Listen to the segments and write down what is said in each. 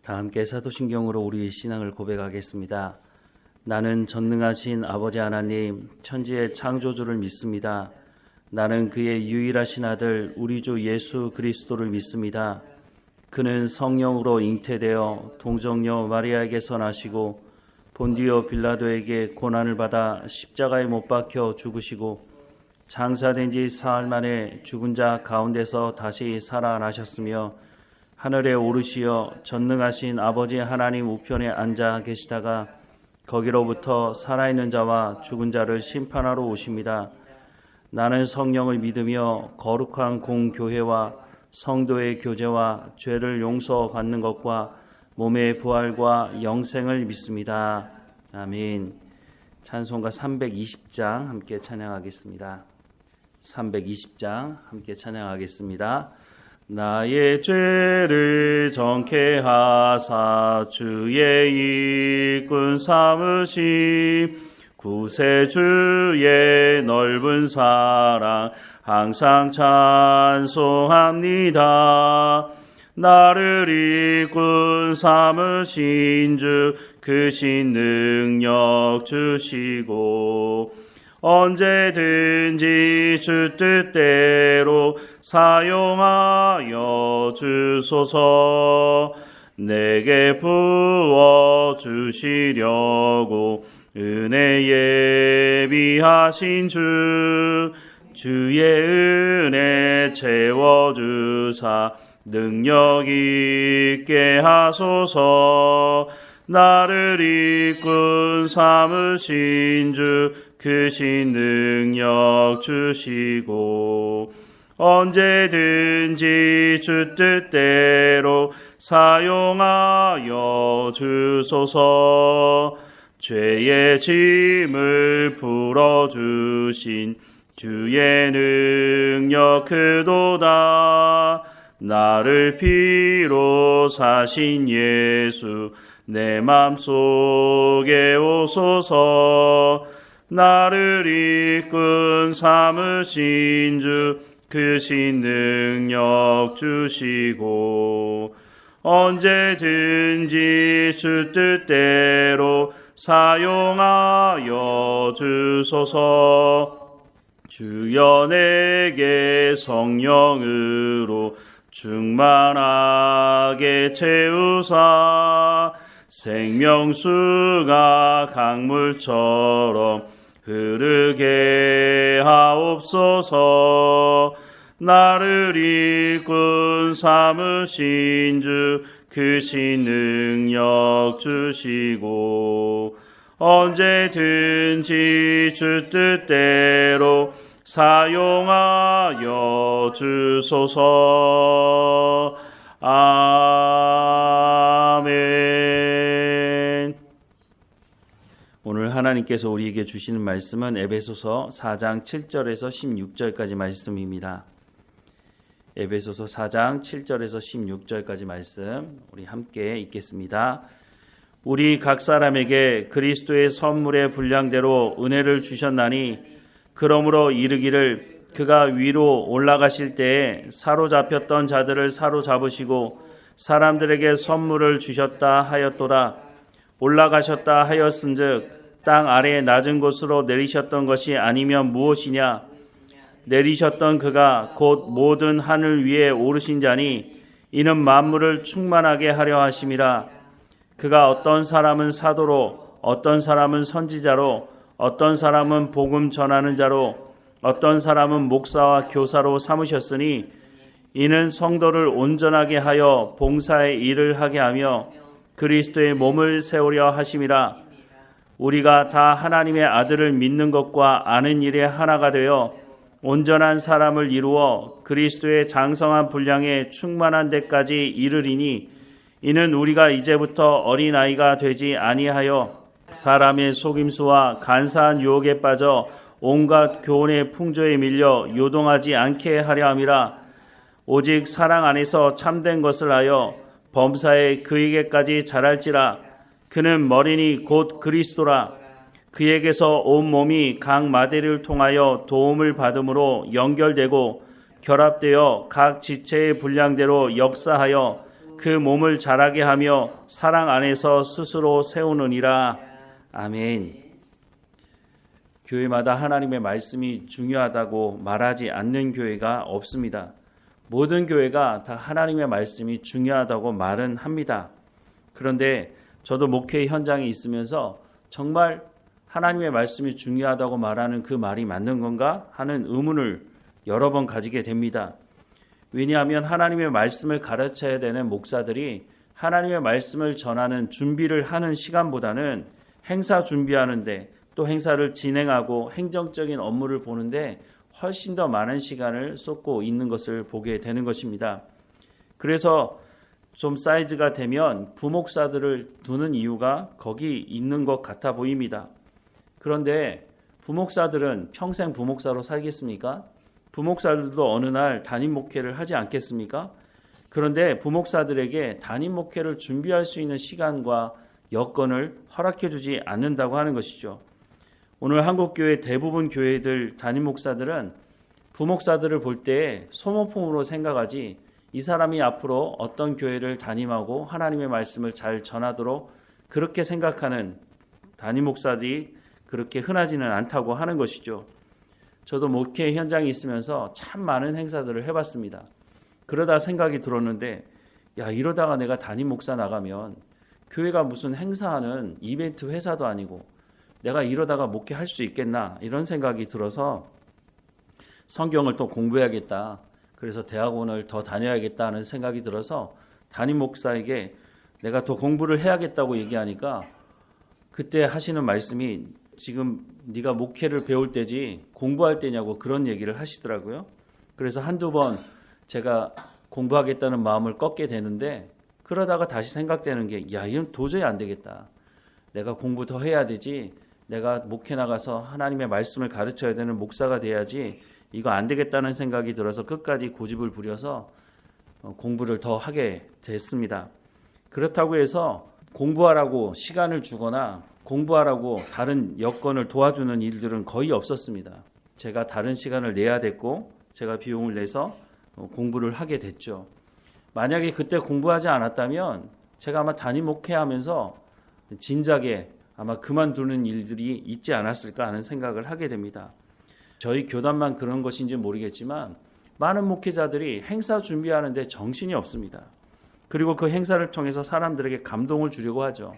다 함께 사도신경으로 우리의 신앙을 고백하겠습니다. 나는 전능하신 아버지 하나님, 천지의 창조주를 믿습니다. 나는 그의 유일하신 아들 우리 주 예수 그리스도를 믿습니다. 그는 성령으로 잉태되어 동정녀 마리아에게서 나시고 본디오 빌라도에게 고난을 받아 십자가에 못 박혀 죽으시고 장사된 지 사흘 만에 죽은 자 가운데서 다시 살아나셨으며 하늘에 오르시어 전능하신 아버지 하나님 우편에 앉아 계시다가 거기로부터 살아있는 자와 죽은 자를 심판하러 오십니다. 나는 성령을 믿으며 거룩한 공교회와 성도의 교제와 죄를 용서받는 것과 몸의 부활과 영생을 믿습니다. 아멘. 찬송가 320장 함께 찬양하겠습니다. 320장 함께 찬양하겠습니다. 나의 죄를 정케 하사 주의 일꾼 삼으심 구세주의 넓은 사랑 항상 찬송합니다. 나를 일꾼 삼으신 주 크신 능력 주시고 언제든지 주 뜻대로 사용하여 주소서. 내게 부어 주시려고 은혜 예비하신 주의 은혜 채워주사 능력 있게 하소서. 나를 일꾼 삼으신 주 크신 능력 주시고 언제든지 주 뜻대로 사용하여 주소서. 죄의 짐을 풀어주신 주의 능력 크도다. 나를 피로 사신 예수 내 맘속에 오소서. 나를 일꾼 삼으신 주 크신 능력 주시고 언제든지 주 뜻대로 사용하여 주소서. 주여 내게 성령으로 충만하게 채우사 생명수가 강물처럼 흐르게 하옵소서. 나를 일꾼 삼으신 주 크신 능력 주시고 언제든지 주 뜻대로 사용하여 주소서. 아멘. 오늘 하나님께서 우리에게 주시는 말씀은 에베소서 4장 7절에서 16절까지 말씀입니다. 에베소서 4장 7절에서 16절까지 말씀 우리 함께 읽겠습니다. 우리 각 사람에게 그리스도의 선물의 분량대로 은혜를 주셨나니 그러므로 이르기를 그가 위로 올라가실 때에 사로잡혔던 자들을 사로잡으시고 사람들에게 선물을 주셨다 하였도다. 올라가셨다 하였은즉 땅 아래 낮은 곳으로 내리셨던 것이 아니면 무엇이냐? 내리셨던 그가 곧 모든 하늘 위에 오르신 자니 이는 만물을 충만하게 하려 하심이라. 그가 어떤 사람은 사도로 어떤 사람은 선지자로 어떤 사람은 복음 전하는 자로 어떤 사람은 목사와 교사로 삼으셨으니 이는 성도를 온전하게 하여 봉사의 일을 하게 하며 그리스도의 몸을 세우려 하심이라. 우리가 다 하나님의 아들을 믿는 것과 아는 일에 하나가 되어 온전한 사람을 이루어 그리스도의 장성한 분량에 충만한 데까지 이르리니 이는 우리가 이제부터 어린아이가 되지 아니하여 사람의 속임수와 간사한 유혹에 빠져 온갖 교훈의 풍조에 밀려 요동하지 않게 하려 함이라. 오직 사랑 안에서 참된 것을 하여 범사에 그에게까지 자랄지라. 그는 머리니 곧 그리스도라. 그에게서 온 몸이 각 마디를 통하여 도움을 받음으로 연결되고 결합되어 각 지체의 분량대로 역사하여 그 몸을 자라게 하며 사랑 안에서 스스로 세우느니라. 아멘. 교회마다 하나님의 말씀이 중요하다고 말하지 않는 교회가 없습니다. 모든 교회가 다 하나님의 말씀이 중요하다고 말은 합니다. 그런데 저도 목회 현장에 있으면서 정말 하나님의 말씀이 중요하다고 말하는 그 말이 맞는 건가 하는 의문을 여러 번 가지게 됩니다. 왜냐하면 하나님의 말씀을 가르쳐야 되는 목사들이 하나님의 말씀을 전하는 준비를 하는 시간보다는 행사 준비하는데 또 행사를 진행하고 행정적인 업무를 보는데 훨씬 더 많은 시간을 쏟고 있는 것을 보게 되는 것입니다. 그래서 좀 사이즈가 되면 부목사들을 두는 이유가 거기 있는 것 같아 보입니다. 그런데 부목사들은 평생 부목사로 살겠습니까? 부목사들도 어느 날 담임 목회를 하지 않겠습니까? 그런데 부목사들에게 담임 목회를 준비할 수 있는 시간과 여건을 허락해 주지 않는다고 하는 것이죠. 오늘 한국교회 대부분 교회들 담임 목사들은 부목사들을 볼 때 소모품으로 생각하지 이 사람이 앞으로 어떤 교회를 담임하고 하나님의 말씀을 잘 전하도록 그렇게 생각하는 담임 목사들이 그렇게 흔하지는 않다고 하는 것이죠. 저도 목회 현장에 있으면서 참 많은 행사들을 해봤습니다. 그러다 생각이 들었는데 이러다가 내가 담임 목사 나가면 교회가 무슨 행사하는 이벤트 회사도 아니고 내가 이러다가 목회할 수 있겠나 이런 생각이 들어서 성경을 또 공부해야겠다. 그래서 대학원을 더 다녀야겠다는 생각이 들어서 담임 목사에게 내가 더 공부를 해야겠다고 얘기하니까 그때 하시는 말씀이 지금 네가 목회를 배울 때지 공부할 때냐고 그런 얘기를 하시더라고요. 그래서 한두 번 제가 공부하겠다는 마음을 꺾게 되는데 그러다가 다시 생각되는 게 이건 도저히 안 되겠다. 내가 공부 더 해야 되지. 내가 목회 나가서 하나님의 말씀을 가르쳐야 되는 목사가 돼야지 이거 안 되겠다는 생각이 들어서 끝까지 고집을 부려서 공부를 더 하게 됐습니다. 그렇다고 해서 공부하라고 시간을 주거나 공부하라고 다른 여건을 도와주는 일들은 거의 없었습니다. 제가 다른 시간을 내야 됐고 제가 비용을 내서 공부를 하게 됐죠. 만약에 그때 공부하지 않았다면 제가 아마 담임 목회하면서 진작에 아마 그만두는 일들이 있지 않았을까 하는 생각을 하게 됩니다. 저희 교단만 그런 것인지 모르겠지만 많은 목회자들이 행사 준비하는데 정신이 없습니다. 그리고 그 행사를 통해서 사람들에게 감동을 주려고 하죠.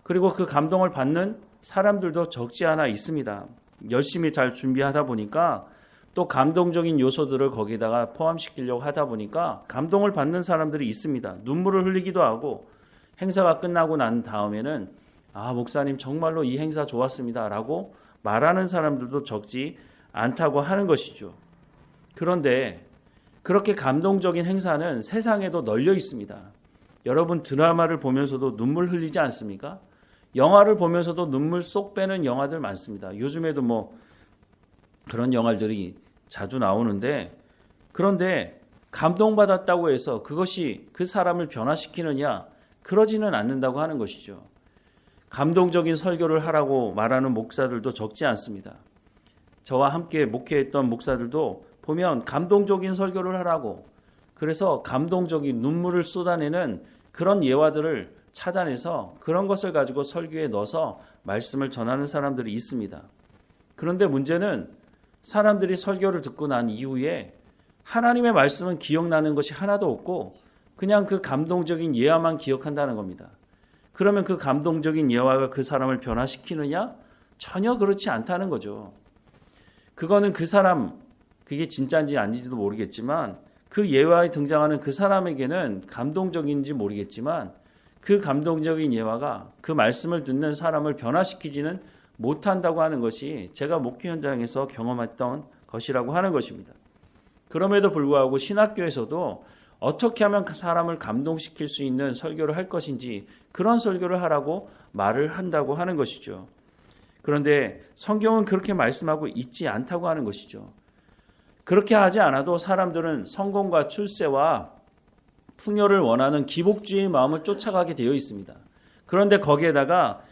그리고 그 감동을 받는 사람들도 적지 않아 있습니다. 열심히 잘 준비하다 보니까 또 감동적인 요소들을 거기다가 포함시키려고 하다 보니까 감동을 받는 사람들이 있습니다. 눈물을 흘리기도 하고 행사가 끝나고 난 다음에는 목사님 정말로 이 행사 좋았습니다 라고 말하는 사람들도 적지 않다고 하는 것이죠. 그런데 그렇게 감동적인 행사는 세상에도 널려 있습니다. 여러분 드라마를 보면서도 눈물 흘리지 않습니까? 영화를 보면서도 눈물 쏙 빼는 영화들 많습니다. 요즘에도 그런 영화들이 자주 나오는데 그런데 감동받았다고 해서 그것이 그 사람을 변화시키느냐? 그러지는 않는다고 하는 것이죠. 감동적인 설교를 하라고 말하는 목사들도 적지 않습니다. 저와 함께 목회했던 목사들도 보면 감동적인 설교를 하라고 그래서 감동적인 눈물을 쏟아내는 그런 예화들을 찾아내서 그런 것을 가지고 설교에 넣어서 말씀을 전하는 사람들이 있습니다. 그런데 문제는 사람들이 설교를 듣고 난 이후에 하나님의 말씀은 기억나는 것이 하나도 없고 그냥 그 감동적인 예화만 기억한다는 겁니다. 그러면 그 감동적인 예화가 그 사람을 변화시키느냐? 전혀 그렇지 않다는 거죠. 그거는 그 사람, 그게 진짜인지 아닌지도 모르겠지만 그 예화에 등장하는 그 사람에게는 감동적인지 모르겠지만 그 감동적인 예화가 그 말씀을 듣는 사람을 변화시키지는 못한다고 하는 것이 제가 목회 현장에서 경험했던 것이라고 하는 것입니다. 그럼에도 불구하고 신학교에서도 어떻게 하면 그 사람을 감동시킬 수 있는 설교를 할 것인지 그런 설교를 하라고 말을 한다고 하는 것이죠. 그런데 성경은 그렇게 말씀하고 있지 않다고 하는 것이죠. 그렇게 하지 않아도 사람들은 성공과 출세와 풍요를 원하는 기복주의의 마음을 쫓아가게 되어 있습니다. 그런데 거기에다가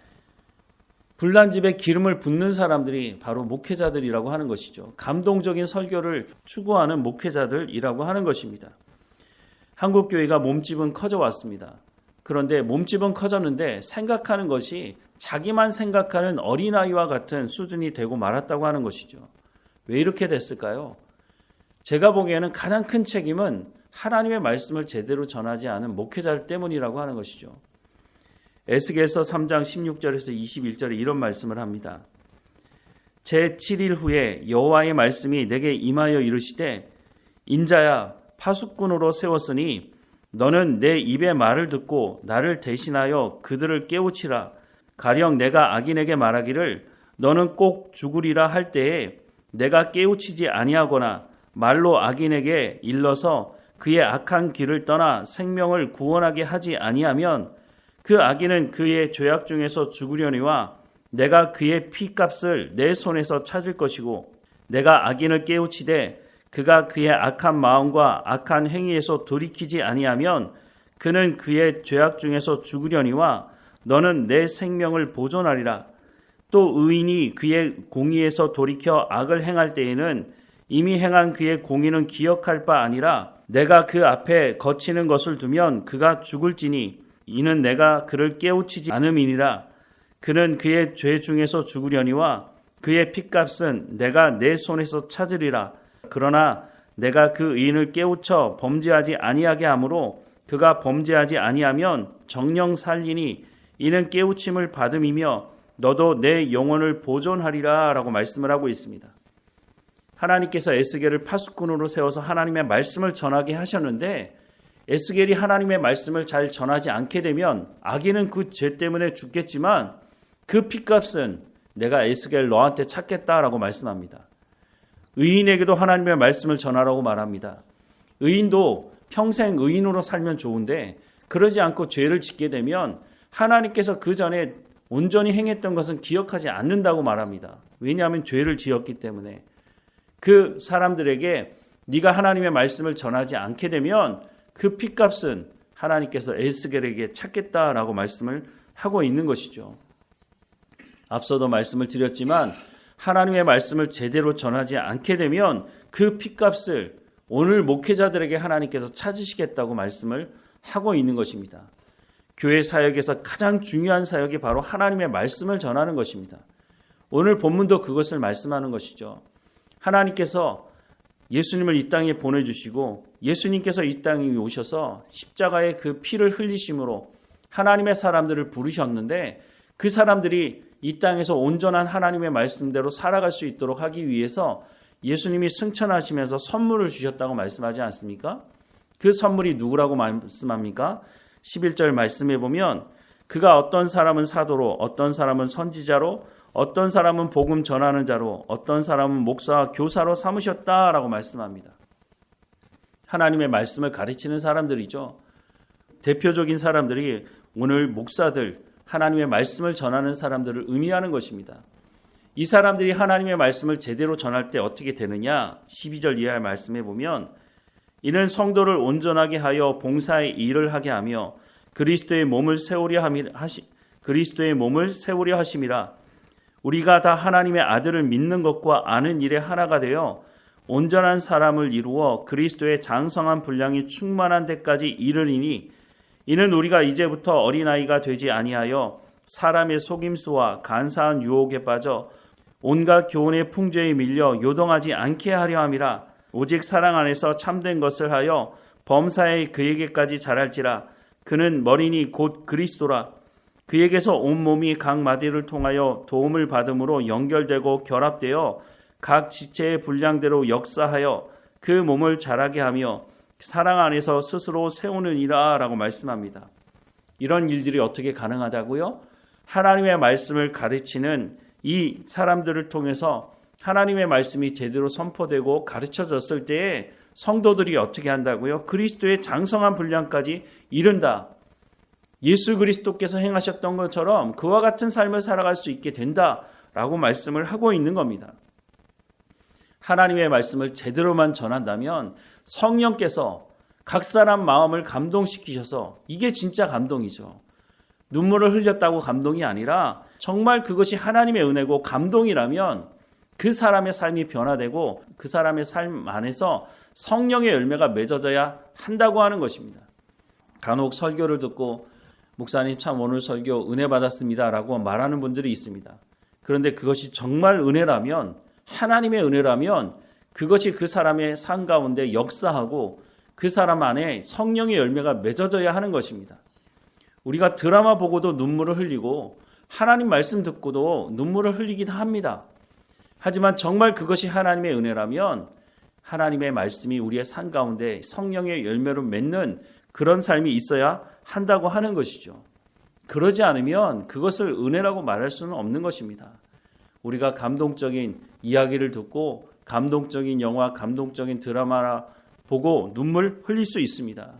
불난집에 기름을 붓는 사람들이 바로 목회자들이라고 하는 것이죠. 감동적인 설교를 추구하는 목회자들이라고 하는 것입니다. 한국 교회가 몸집은 커져 왔습니다. 그런데 몸집은 커졌는데 생각하는 것이 자기만 생각하는 어린아이와 같은 수준이 되고 말았다고 하는 것이죠. 왜 이렇게 됐을까요? 제가 보기에는 가장 큰 책임은 하나님의 말씀을 제대로 전하지 않은 목회자 때문이라고 하는 것이죠. 에스겔서 3장 16절에서 21절에 이런 말씀을 합니다. 제7일 후에 여호와의 말씀이 내게 임하여 이르시되 인자야 파수꾼으로 세웠으니 너는 내 입의 말을 듣고 나를 대신하여 그들을 깨우치라. 가령 내가 악인에게 말하기를 너는 꼭 죽으리라 할 때에 내가 깨우치지 아니하거나 말로 악인에게 일러서 그의 악한 길을 떠나 생명을 구원하게 하지 아니하면 그 악인은 그의 죄악 중에서 죽으려니와 내가 그의 피값을 내 손에서 찾을 것이고 내가 악인을 깨우치되 그가 그의 악한 마음과 악한 행위에서 돌이키지 아니하면 그는 그의 죄악 중에서 죽으려니와 너는 내 생명을 보존하리라. 또 의인이 그의 공의에서 돌이켜 악을 행할 때에는 이미 행한 그의 공의는 기억할 바 아니라 내가 그 앞에 거치는 것을 두면 그가 죽을지니 이는 내가 그를 깨우치지 않음이니라. 그는 그의 죄 중에서 죽으려니와 그의 피값은 내가 내 손에서 찾으리라. 그러나 내가 그 의인을 깨우쳐 범죄하지 아니하게 하므로 그가 범죄하지 아니하면 정령 살리니 이는 깨우침을 받음이며 너도 내 영혼을 보존하리라 라고 말씀을 하고 있습니다. 하나님께서 에스겔을 파수꾼으로 세워서 하나님의 말씀을 전하게 하셨는데 에스겔이 하나님의 말씀을 잘 전하지 않게 되면 악인은 그 죄 때문에 죽겠지만 그 피값은 내가 에스겔 너한테 찾겠다라고 말씀합니다. 의인에게도 하나님의 말씀을 전하라고 말합니다. 의인도 평생 의인으로 살면 좋은데 그러지 않고 죄를 짓게 되면 하나님께서 그 전에 온전히 행했던 것은 기억하지 않는다고 말합니다. 왜냐하면 죄를 지었기 때문에. 그 사람들에게 네가 하나님의 말씀을 전하지 않게 되면 그 피값은 하나님께서 에스겔에게 찾겠다라고 말씀을 하고 있는 것이죠. 앞서도 말씀을 드렸지만 하나님의 말씀을 제대로 전하지 않게 되면 그 피값을 오늘 목회자들에게 하나님께서 찾으시겠다고 말씀을 하고 있는 것입니다. 교회 사역에서 가장 중요한 사역이 바로 하나님의 말씀을 전하는 것입니다. 오늘 본문도 그것을 말씀하는 것이죠. 하나님께서 예수님을 이 땅에 보내주시고 예수님께서 이 땅에 오셔서 십자가의 그 피를 흘리심으로 하나님의 사람들을 부르셨는데 그 사람들이 이 땅에서 온전한 하나님의 말씀대로 살아갈 수 있도록 하기 위해서 예수님이 승천하시면서 선물을 주셨다고 말씀하지 않습니까? 그 선물이 누구라고 말씀합니까? 11절 말씀해 보면 그가 어떤 사람은 사도로 어떤 사람은 선지자로 어떤 사람은 복음 전하는 자로 어떤 사람은 목사와 교사로 삼으셨다라고 말씀합니다. 하나님의 말씀을 가르치는 사람들이죠. 대표적인 사람들이 오늘 목사들, 하나님의 말씀을 전하는 사람들을 의미하는 것입니다. 이 사람들이 하나님의 말씀을 제대로 전할 때 어떻게 되느냐? 12절 이하의 말씀에 보면 이는 성도를 온전하게 하여 봉사의 일을 하게 하며 그리스도의 몸을 세우려 하심이라. 우리가 다 하나님의 아들을 믿는 것과 아는 일에 하나가 되어 온전한 사람을 이루어 그리스도의 장성한 분량이 충만한 데까지 이르리니 이는 우리가 이제부터 어린아이가 되지 아니하여 사람의 속임수와 간사한 유혹에 빠져 온갖 교훈의 풍조에 밀려 요동하지 않게 하려 함이라. 오직 사랑 안에서 참된 것을 하여 범사에 그에게까지 자랄지라. 그는 머리니 곧 그리스도라. 그에게서 온몸이 각 마디를 통하여 도움을 받음으로 연결되고 결합되어 각 지체의 분량대로 역사하여 그 몸을 자라게 하며 사랑 안에서 스스로 세우느니라 라고 말씀합니다. 이런 일들이 어떻게 가능하다고요? 하나님의 말씀을 가르치는 이 사람들을 통해서 하나님의 말씀이 제대로 선포되고 가르쳐졌을 때에 성도들이 어떻게 한다고요? 그리스도의 장성한 분량까지 이른다. 예수 그리스도께서 행하셨던 것처럼 그와 같은 삶을 살아갈 수 있게 된다라고 말씀을 하고 있는 겁니다. 하나님의 말씀을 제대로만 전한다면 성령께서 각 사람 마음을 감동시키셔서 이게 진짜 감동이죠. 눈물을 흘렸다고 감동이 아니라 정말 그것이 하나님의 은혜고 감동이라면 그 사람의 삶이 변화되고 그 사람의 삶 안에서 성령의 열매가 맺어져야 한다고 하는 것입니다. 간혹 설교를 듣고 목사님 참 오늘 설교 은혜 받았습니다 라고 말하는 분들이 있습니다. 그런데 그것이 정말 은혜라면, 하나님의 은혜라면 그것이 그 사람의 삶 가운데 역사하고 그 사람 안에 성령의 열매가 맺어져야 하는 것입니다. 우리가 드라마 보고도 눈물을 흘리고 하나님 말씀 듣고도 눈물을 흘리기도 합니다. 하지만 정말 그것이 하나님의 은혜라면 하나님의 말씀이 우리의 삶 가운데 성령의 열매로 맺는 그런 삶이 있어야 한다고 하는 것이죠. 그러지 않으면 그것을 은혜라고 말할 수는 없는 것입니다. 우리가 감동적인 이야기를 듣고 감동적인 영화, 감동적인 드라마 보고 눈물 흘릴 수 있습니다.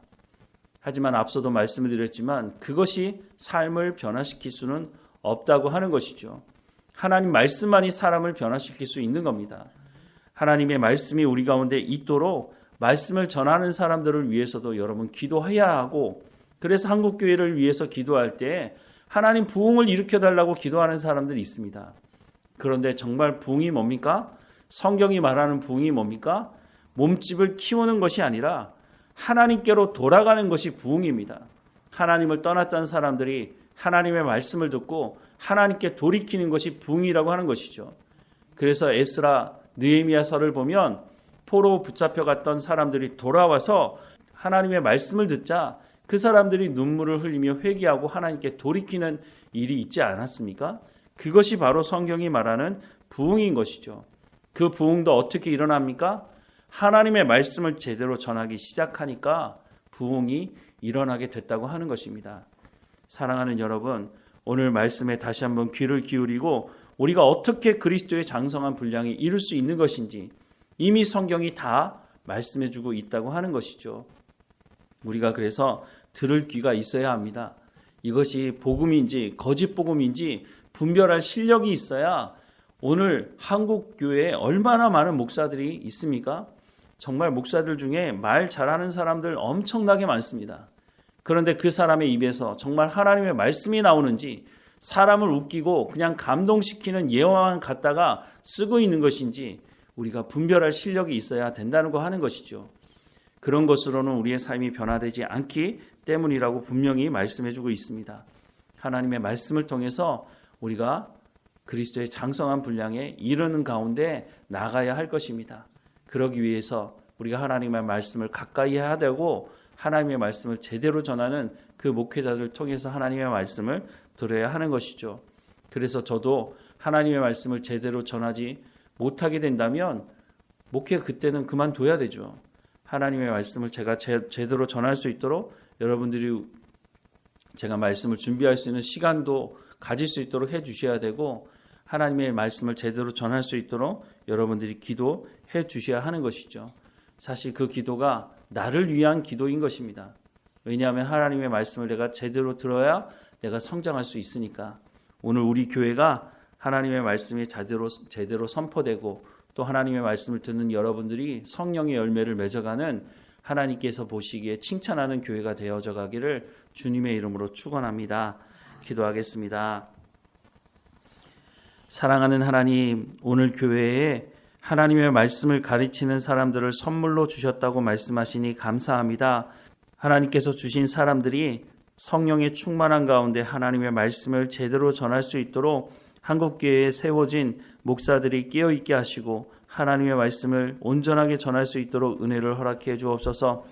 하지만 앞서도 말씀을 드렸지만 그것이 삶을 변화시킬 수는 없다고 하는 것이죠. 하나님 말씀만이 사람을 변화시킬 수 있는 겁니다. 하나님의 말씀이 우리 가운데 있도록 말씀을 전하는 사람들을 위해서도 여러분 기도해야 하고, 그래서 한국교회를 위해서 기도할 때 하나님 부흥을 일으켜달라고 기도하는 사람들이 있습니다. 그런데 정말 부흥이 뭡니까? 성경이 말하는 부흥이 뭡니까? 몸집을 키우는 것이 아니라 하나님께로 돌아가는 것이 부흥입니다. 하나님을 떠났던 사람들이 하나님의 말씀을 듣고 하나님께 돌이키는 것이 부흥이라고 하는 것이죠. 그래서 에스라, 느헤미야서를 보면 포로 붙잡혀 갔던 사람들이 돌아와서 하나님의 말씀을 듣자 그 사람들이 눈물을 흘리며 회개하고 하나님께 돌이키는 일이 있지 않았습니까? 그것이 바로 성경이 말하는 부흥인 것이죠. 그 부흥도 어떻게 일어납니까? 하나님의 말씀을 제대로 전하기 시작하니까 부흥이 일어나게 됐다고 하는 것입니다. 사랑하는 여러분, 오늘 말씀에 다시 한번 귀를 기울이고 우리가 어떻게 그리스도의 장성한 분량이 이룰 수 있는 것인지 이미 성경이 다 말씀해주고 있다고 하는 것이죠. 우리가 그래서 들을 귀가 있어야 합니다. 이것이 복음인지 거짓 복음인지 분별할 실력이 있어야. 오늘 한국 교회에 얼마나 많은 목사들이 있습니까? 정말 목사들 중에 말 잘하는 사람들 엄청나게 많습니다. 그런데 그 사람의 입에서 정말 하나님의 말씀이 나오는지, 사람을 웃기고 그냥 감동시키는 예화만 갖다가 쓰고 있는 것인지 우리가 분별할 실력이 있어야 된다는 거 하는 것이죠. 그런 것으로는 우리의 삶이 변화되지 않기 때문이라고 분명히 말씀해주고 있습니다. 하나님의 말씀을 통해서 우리가 그리스도의 장성한 분량에 이르는 가운데 나가야 할 것입니다. 그러기 위해서 우리가 하나님의 말씀을 가까이 해야 되고 하나님의 말씀을 제대로 전하는 그 목회자들을 통해서 하나님의 말씀을 들어야 하는 것이죠. 그래서 저도 하나님의 말씀을 제대로 전하지 못하게 된다면 목회 그때는 그만둬야 되죠. 하나님의 말씀을 제가 제대로 전할 수 있도록 여러분들이 제가 말씀을 준비할 수 있는 시간도 가질 수 있도록 해 주셔야 되고, 하나님의 말씀을 제대로 전할 수 있도록 여러분들이 기도해 주셔야 하는 것이죠. 사실 그 기도가 나를 위한 기도인 것입니다. 왜냐하면 하나님의 말씀을 내가 제대로 들어야 내가 성장할 수 있으니까. 오늘 우리 교회가 하나님의 말씀이 제대로 선포되고 또 하나님의 말씀을 듣는 여러분들이 성령의 열매를 맺어가는, 하나님께서 보시기에 칭찬하는 교회가 되어져 가기를 주님의 이름으로 축원합니다. 기도하겠습니다. 사랑하는 하나님, 오늘 교회에 하나님의 말씀을 가르치는 사람들을 선물로 주셨다고 말씀하시니 감사합니다. 하나님께서 주신 사람들이 성령의 충만한 가운데 하나님의 말씀을 제대로 전할 수 있도록 한국교회에 세워진 목사들이 깨어있게 하시고 하나님의 말씀을 온전하게 전할 수 있도록 은혜를 허락해 주옵소서.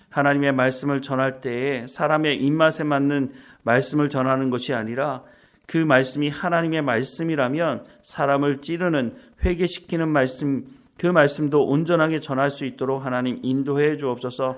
하나님의 말씀을 전할 때에 사람의 입맛에 맞는 말씀을 전하는 것이 아니라 그 말씀이 하나님의 말씀이라면 사람을 찌르는, 회개시키는 말씀, 그 말씀도 온전하게 전할 수 있도록 하나님 인도해 주옵소서.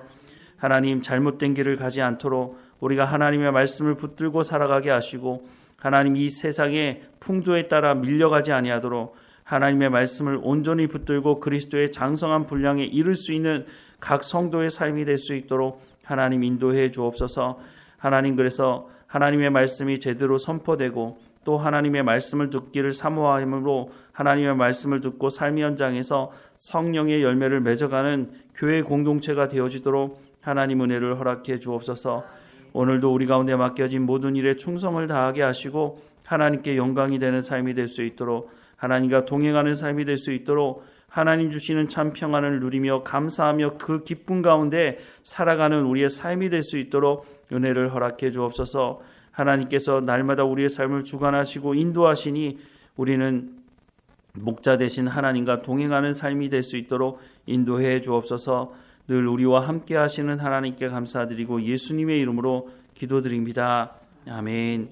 하나님, 잘못된 길을 가지 않도록 우리가 하나님의 말씀을 붙들고 살아가게 하시고, 하나님 이 세상의 풍조에 따라 밀려가지 아니하도록 하나님의 말씀을 온전히 붙들고 그리스도의 장성한 분량에 이를 수 있는 각 성도의 삶이 될 수 있도록 하나님 인도해 주옵소서. 하나님, 그래서 하나님의 말씀이 제대로 선포되고 또 하나님의 말씀을 듣기를 사모함으로 하나님의 말씀을 듣고 삶의 현장에서 성령의 열매를 맺어가는 교회 공동체가 되어지도록 하나님 은혜를 허락해 주옵소서. 오늘도 우리 가운데 맡겨진 모든 일에 충성을 다하게 하시고 하나님께 영광이 되는 삶이 될 수 있도록 하나님과 동행하는 삶이 될 수 있도록 하나님 주시는 참 평안을 누리며 감사하며 그 기쁨 가운데 살아가는 우리의 삶이 될 수 있도록 은혜를 허락해 주옵소서. 하나님께서 날마다 우리의 삶을 주관하시고 인도하시니 우리는 목자 되신 하나님과 동행하는 삶이 될 수 있도록 인도해 주옵소서. 늘 우리와 함께 하시는 하나님께 감사드리고 예수님의 이름으로 기도드립니다. 아멘.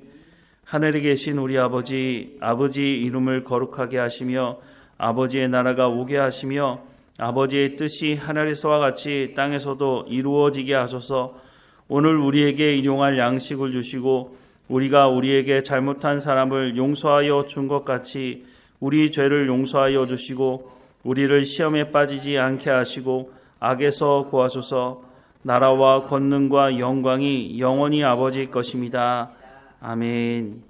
하늘에 계신 우리 아버지, 아버지의 이름을 거룩하게 하시며 아버지의 나라가 오게 하시며 아버지의 뜻이 하늘에서와 같이 땅에서도 이루어지게 하소서. 오늘 우리에게 일용할 양식을 주시고 우리가 우리에게 잘못한 사람을 용서하여 준 것 같이 우리 죄를 용서하여 주시고 우리를 시험에 빠지지 않게 하시고 악에서 구하소서. 나라와 권능과 영광이 영원히 아버지의 것입니다. 아멘.